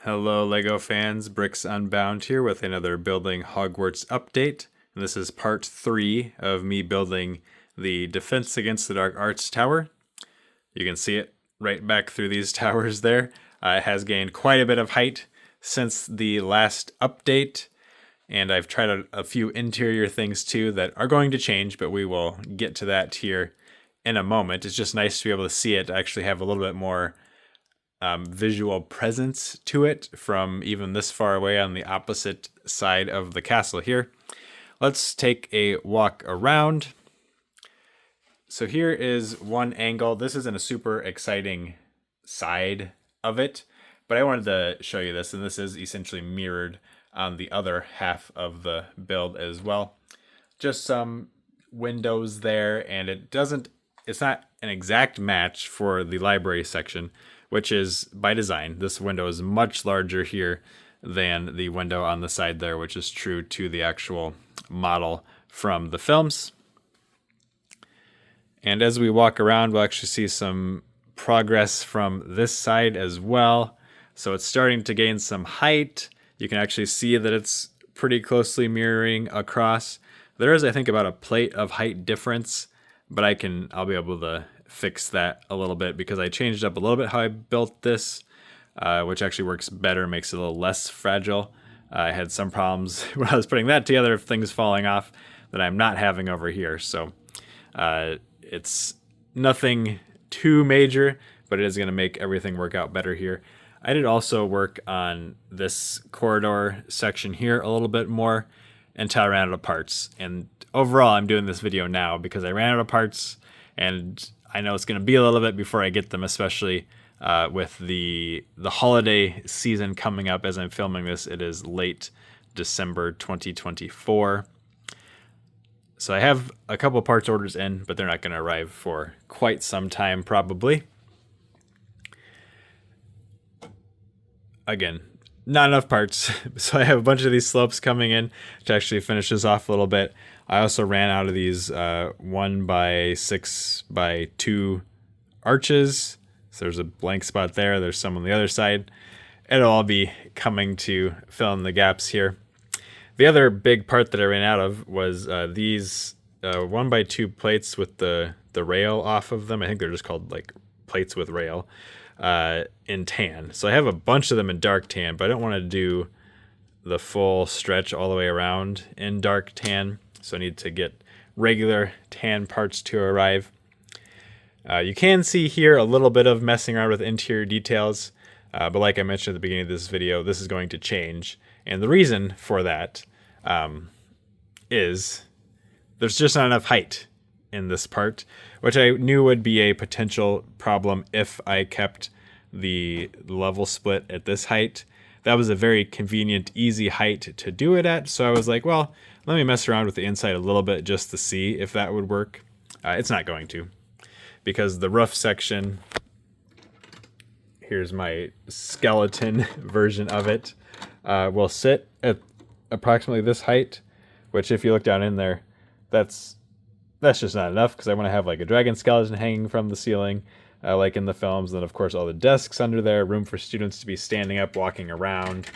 Hello, LEGO fans. Bricks Unbound here with another Building Hogwarts update. And this is part 3 of me building the Defense Against the Dark Arts Tower. You can see it right back through these towers there. It has gained quite a bit of height since the last update. And I've tried a few interior things too that are going to change, but we will get to that here in a moment. It's just nice to be able to see it, actually have a little bit more visual presence to it from even this far away on the opposite side of the castle here. Let's take a walk around. So here is one angle. This isn't a super exciting side of it, but I wanted to show you this, and this is essentially mirrored on the other half of the build as well. Just some windows there, and it's not an exact match for the library section, which is by design. This window is much larger here than the window on the side there, which is true to the actual model from the films. And as we walk around, we'll actually see some progress from this side as well. So it's starting to gain some height. You can actually see that it's pretty closely mirroring across. There is, I think, about a plate of height difference, but I'll be able to fix that a little bit because I changed up a little bit how I built this, which actually works better, makes it a little less fragile. I had some problems when I was putting that together of things falling off that I'm not having over here. So it's nothing too major, but it is going to make everything work out better here. I did also work on this corridor section here a little bit more until I ran out of parts. And overall, I'm doing this video now because I ran out of parts, and I know it's going to be a little bit before I get them, especially with the holiday season coming up. As I'm filming this, it is late December 2024. So I have a couple parts orders in, but they're not going to arrive for quite some time probably. Again, not enough parts. So I have a bunch of these slopes coming in to actually finish this off a little bit. I also ran out of these 1x6x2 arches. So there's a blank spot there. There's some on the other side. It'll all be coming to fill in the gaps here. The other big part that I ran out of was these 1x2 plates with the rail off of them. I think they're just called like plates with rail in tan. So I have a bunch of them in dark tan, but I don't want to do the full stretch all the way around in dark tan. So I need to get regular tan parts to arrive. You can see here a little bit of messing around with interior details, but like I mentioned at the beginning of this video, this is going to change. And the reason for that is there's just not enough height in this part, which I knew would be a potential problem if I kept the level split at this height. That was a very convenient, easy height to do it at. So I was like, well, let me mess around with the inside a little bit just to see if that would work. It's not going to, because the roof section, here's my skeleton version of it, will sit at approximately this height, which if you look down in there, that's just not enough, because I want to have like a dragon skeleton hanging from the ceiling, like in the films. Then of course all the desks under there, room for students to be standing up, walking around.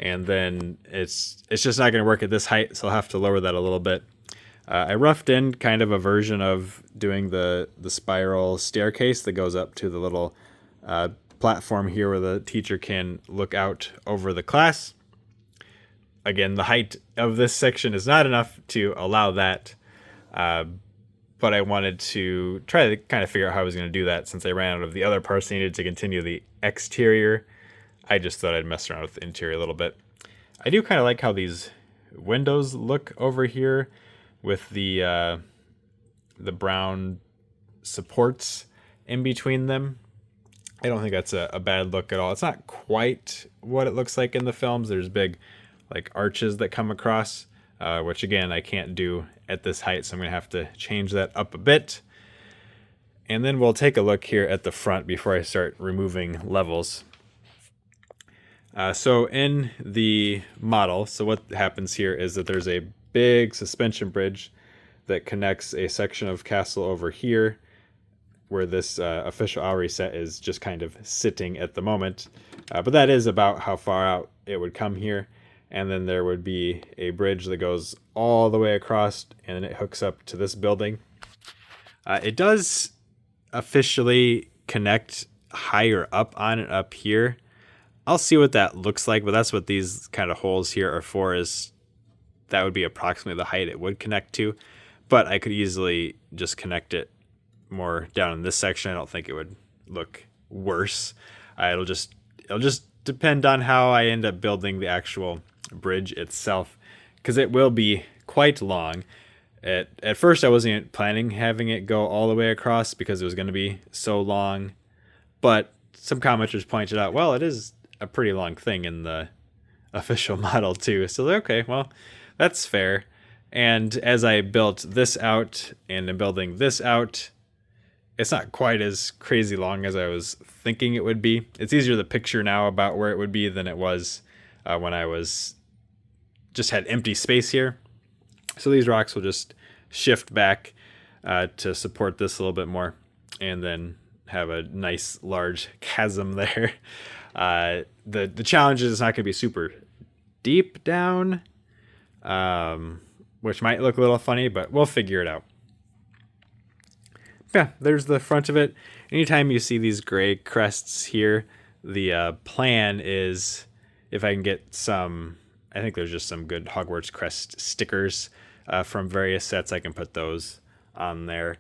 And then it's just not going to work at this height, so I'll have to lower that a little bit. I roughed in kind of a version of doing the spiral staircase that goes up to the little platform here where the teacher can look out over the class. Again, the height of this section is not enough to allow that, but I wanted to try to kind of figure out how I was going to do that since I ran out of the other parts I needed to continue the exterior. I just thought I'd mess around with the interior a little bit. I do kind of like how these windows look over here with the brown supports in between them. I don't think that's a bad look at all. It's not quite what it looks like in the films. There's big like arches that come across, which again, I can't do at this height, so I'm gonna have to change that up a bit. And then we'll take a look here at the front before I start removing levels. So in the model, so what happens here is that there's a big suspension bridge that connects a section of castle over here where this official hour reset is just kind of sitting at the moment. But that is about how far out it would come here. And then there would be a bridge that goes all the way across, and then it hooks up to this building. It does officially connect higher up on it up here. I'll see what that looks like, but that's what these kind of holes here are for, is that would be approximately the height it would connect to. But I could easily just connect it more down in this section. I don't think it would look worse. It'll just depend on how I end up building the actual bridge itself, because it will be quite long. At first I wasn't planning having it go all the way across because it was going to be so long, but some commenters pointed out, well, it is a pretty long thing in the official model too. So okay, well, that's fair. And as I built this out and I'm building this out, it's not quite as crazy long as I was thinking it would be. It's easier to picture now about where it would be than it was when I was just had empty space here. So these rocks will just shift back to support this a little bit more, and then have a nice large chasm there. The challenge is it's not going to be super deep down, which might look a little funny, but we'll figure it out. Yeah, there's the front of it. Anytime you see these gray crests here, the plan is, if I can get some, I think there's just some good Hogwarts crest stickers from various sets, I can put those on there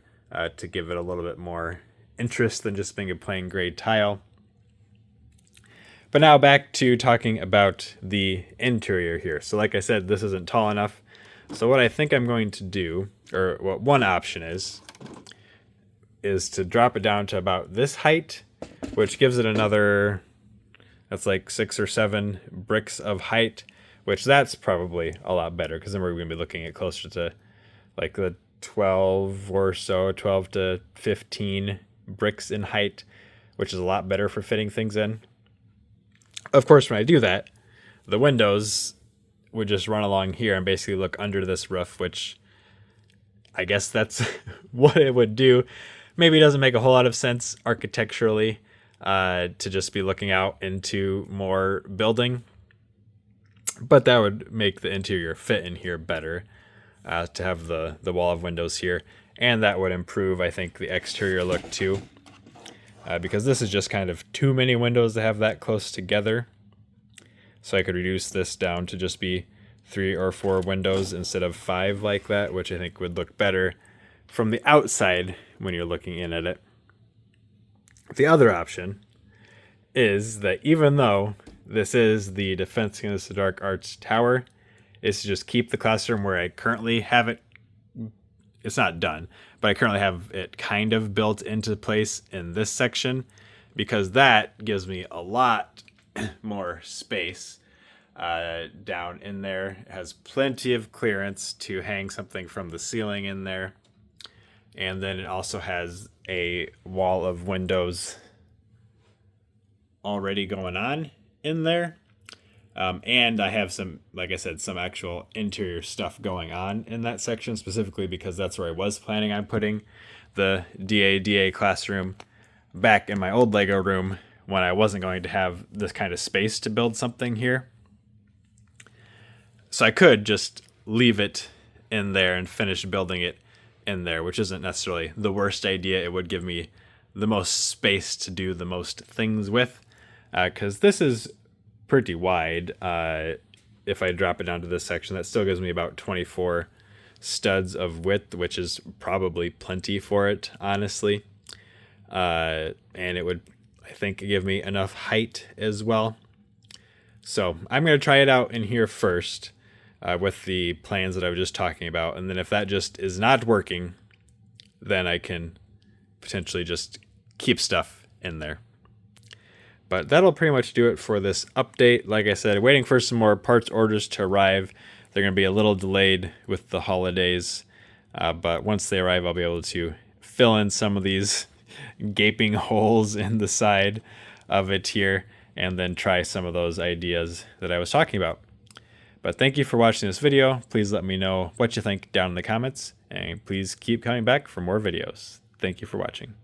to give it a little bit more interest than just being a plain gray tile. But now back to talking about the interior here. So like I said, this isn't tall enough. So what I think I'm going to do, or what one option is to drop it down to about this height, which gives it another, that's like 6 or 7 bricks of height, which that's probably a lot better, because then we're going to be looking at closer to like the 12 or so, 12 to 15 bricks in height, which is a lot better for fitting things in. Of course, when I do that, the windows would just run along here and basically look under this roof, which I guess that's what it would do. Maybe it doesn't make a whole lot of sense architecturally to just be looking out into more building, but that would make the interior fit in here better to have the wall of windows here, and that would improve, I think, the exterior look too, because this is just kind of too many windows to have that close together. So I could reduce this down to just be 3 or 4 windows instead of 5 like that, which I think would look better from the outside when you're looking in at it. The other option is that even though this is the Defense Against the Dark Arts Tower, is to just keep the classroom where I currently have it. It's not done, but I currently have it kind of built into place in this section, because that gives me a lot more space down in there. It has plenty of clearance to hang something from the ceiling in there. And then it also has a wall of windows already going on in there. And I have some, like I said, some actual interior stuff going on in that section, specifically because that's where I was planning on putting the DADA classroom back in my old Lego room when I wasn't going to have this kind of space to build something here. So I could just leave it in there and finish building it in there, which isn't necessarily the worst idea. It would give me the most space to do the most things with, because this is pretty wide. If I drop it down to this section, that still gives me about 24 studs of width, which is probably plenty for it, honestly. And it would, I think, give me enough height as well. So I'm going to try it out in here first with the plans that I was just talking about. And then if that just is not working, then I can potentially just keep stuff in there. But that'll pretty much do it for this update. Like I said, waiting for some more parts orders to arrive. They're going to be a little delayed with the holidays. But once they arrive, I'll be able to fill in some of these gaping holes in the side of it here, and then try some of those ideas that I was talking about. But thank you for watching this video. Please let me know what you think down in the comments, and please keep coming back for more videos. Thank you for watching.